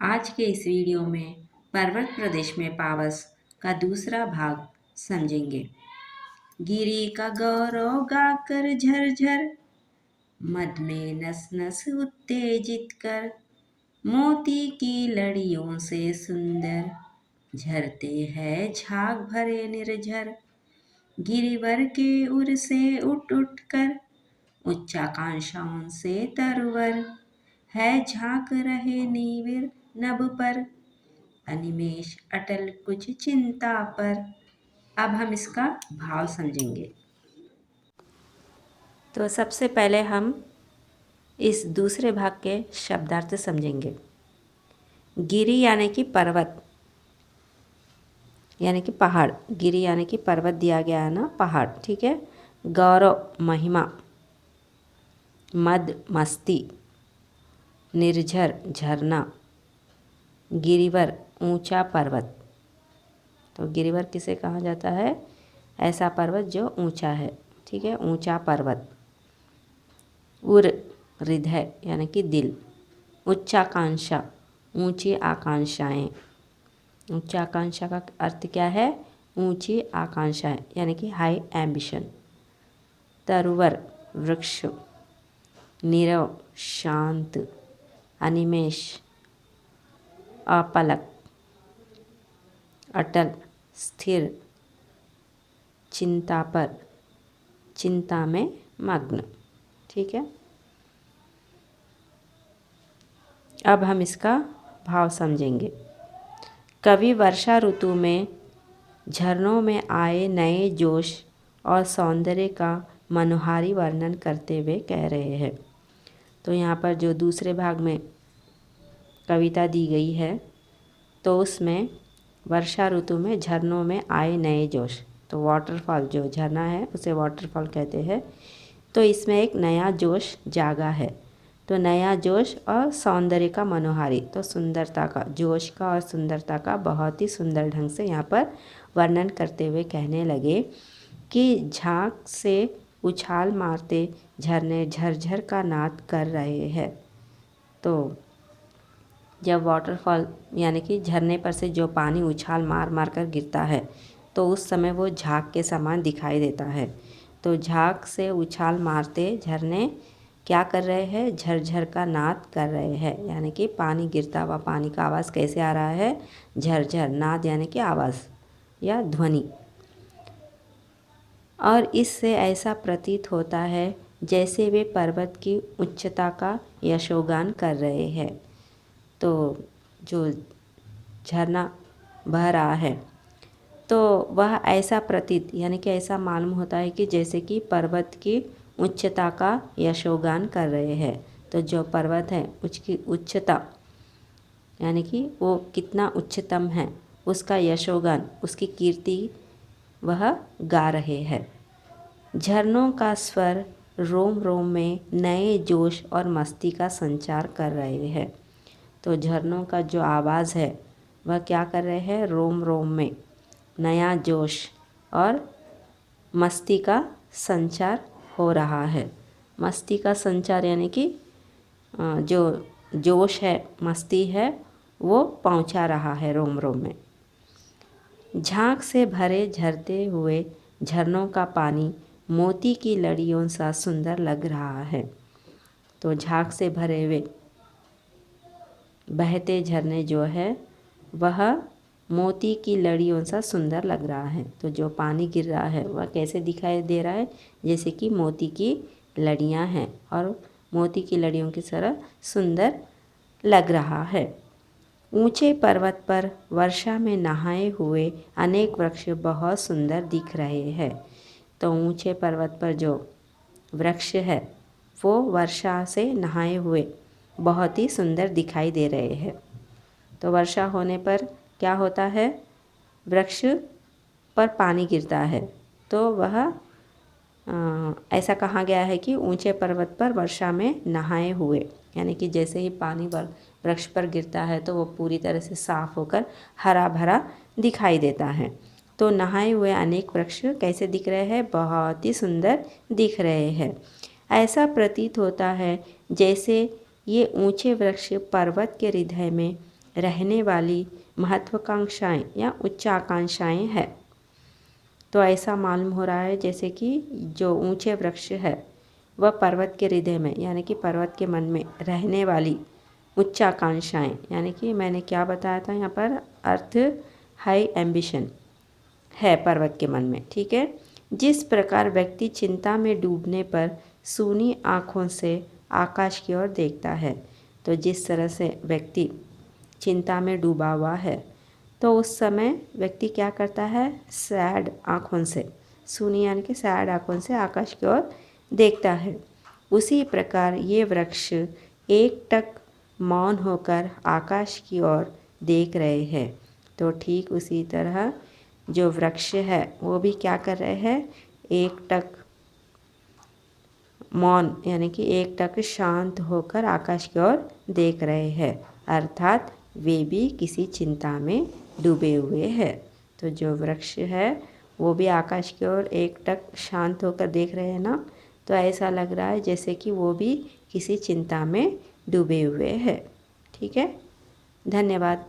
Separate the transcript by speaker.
Speaker 1: आज के इस वीडियो में पर्वत प्रदेश में पावस का दूसरा भाग समझेंगे। गिरी का गौरव गाकर झरझर, मद में नस नस उत्तेजित कर, मोती की लड़ियों से सुंदर झरते हैं झाग भरे निर्झर। गिरिवर के उर से उठ उठ कर, उच्चाकांक्षाओं से तरवर, है झांक रहे नीविर नभ पर, अनिमेष अटल कुछ चिंता पर। अब हम इसका भाव समझेंगे। तो सबसे पहले हम इस दूसरे भाग के शब्दार्थ समझेंगे। गिरी यानी कि पर्वत यानी कि पहाड़, गिरी यानी कि पर्वत दिया गया है ना, पहाड़, ठीक है। गौरव महिमा, मद मस्ती, निर्झर झरना, गिरिवर ऊंचा पर्वत। तो गिरिवर किसे कहा जाता है? ऐसा पर्वत जो ऊंचा है, ठीक है, ऊंचा पर्वत। उर हृदय यानी कि दिल, उच्चाकांक्षा ऊंची आकांक्षाएं। उच्चाकांक्षा का अर्थ क्या है? ऊंची आकांक्षाएं यानी कि हाई एम्बिशन। तरुवर वृक्ष, नीरव शांत, अनिमेष अपलक, अटल स्थिर, चिंता पर चिंता में मग्न, ठीक है। अब हम इसका भाव समझेंगे। कवि वर्षा ऋतु में झरनों में आए नए जोश और सौंदर्य का मनोहारी वर्णन करते हुए कह रहे हैं। तो यहाँ पर जो दूसरे भाग में कविता दी गई है, तो उसमें वर्षा ऋतु में झरनों में आए नए जोश, तो वाटरफॉल, जो झरना है उसे वाटरफॉल कहते हैं। तो इसमें एक नया जोश जागा है। तो नया जोश और सौंदर्य का मनोहारी, तो सुंदरता का, जोश का और सुंदरता का बहुत ही सुंदर ढंग से यहाँ पर वर्णन करते हुए कहने लगे कि झांक से उछाल मारते झरने झरझर का नाद कर रहे हैं। तो जब वाटरफॉल यानी कि झरने पर से जो पानी उछाल मार मार कर गिरता है, तो उस समय वो झाग के समान दिखाई देता है। तो झाग से उछाल मारते झरने क्या कर रहे हैं? झरझर का नाद कर रहे हैं, यानी कि पानी गिरता हुआ पानी का आवाज़ कैसे आ रहा है? झरझर, नाद यानी कि आवाज़ या ध्वनि। और इससे ऐसा प्रतीत होता है जैसे वे पर्वत की उच्चता का यशोगान कर रहे हैं। तो जो झरना बह रहा है, तो वह ऐसा प्रतीत यानी कि ऐसा मालूम होता है कि जैसे कि पर्वत की उच्चता का यशोगान कर रहे हैं। तो जो पर्वत है उसकी उच्चता यानी कि वो कितना उच्चतम है, उसका यशोगान, उसकी कीर्ति वह गा रहे हैं। झरनों का स्वर रोम रोम में नए जोश और मस्ती का संचार कर रहे हैं। तो झरनों का जो आवाज़ है वह क्या कर रहे हैं? रोम रोम में नया जोश और मस्ती का संचार हो रहा है। मस्ती का संचार यानी कि जो जोश है, मस्ती है, वो पहुंचा रहा है रोम रोम में। झांक से भरे झरते हुए झरनों का पानी मोती की लड़ियों सा सुंदर लग रहा है। तो झांक से भरे हुए बहते झरने जो है वह मोती की लड़ियों सा सुंदर लग रहा है। तो जो पानी गिर रहा है वह कैसे दिखाई दे रहा है? जैसे कि मोती की लड़ियां हैं और मोती की लड़ियों की तरह सुंदर लग रहा है। ऊंचे पर्वत पर वर्षा में नहाए हुए अनेक वृक्ष बहुत सुंदर दिख रहे हैं। तो ऊंचे पर्वत पर जो वृक्ष है वो वर्षा से नहाए हुए बहुत ही सुंदर दिखाई दे रहे हैं। तो वर्षा होने पर क्या होता है? वृक्ष पर पानी गिरता है, तो वह ऐसा कहा गया है कि ऊंचे पर्वत पर वर्षा में नहाए हुए, यानी कि जैसे ही पानी वृक्ष पर गिरता है तो वो पूरी तरह से साफ होकर हरा भरा दिखाई देता है। तो नहाए हुए अनेक वृक्ष कैसे दिख रहे हैं? बहुत ही सुंदर दिख रहे हैं। ऐसा प्रतीत होता है जैसे ये ऊंचे वृक्ष पर्वत के हृदय में रहने वाली महत्वाकांक्षाएं या उच्चाकांक्षाएं है। तो ऐसा मालूम हो रहा है जैसे कि जो ऊंचे वृक्ष है वह पर्वत के हृदय में यानी कि पर्वत के मन में रहने वाली उच्चाकांक्षाएं, यानी कि मैंने क्या बताया था यहाँ पर, अर्थ हाई एम्बिशन है पर्वत के मन में। ठीक है। जिस प्रकार व्यक्ति चिंता में डूबने पर सूनी आँखों से आकाश की ओर देखता है, तो जिस तरह से व्यक्ति चिंता में डूबा हुआ है तो उस समय व्यक्ति क्या करता है, सैड आँखों से, सूनी यानी कि सैड आँखों से आकाश की ओर देखता है। उसी प्रकार ये वृक्ष एकटक मौन होकर आकाश की ओर देख रहे हैं। तो ठीक उसी तरह जो वृक्ष है वो भी क्या कर रहे हैं, एकटक मौन यानी कि एकटक शांत होकर आकाश की ओर देख रहे हैं, अर्थात वे भी किसी चिंता में डूबे हुए हैं। तो जो वृक्ष है वो भी आकाश की ओर एकटक शांत होकर देख रहे हैं ना, तो ऐसा लग रहा है जैसे कि वो भी किसी चिंता में डूबे हुए हैं। ठीक है, धन्यवाद।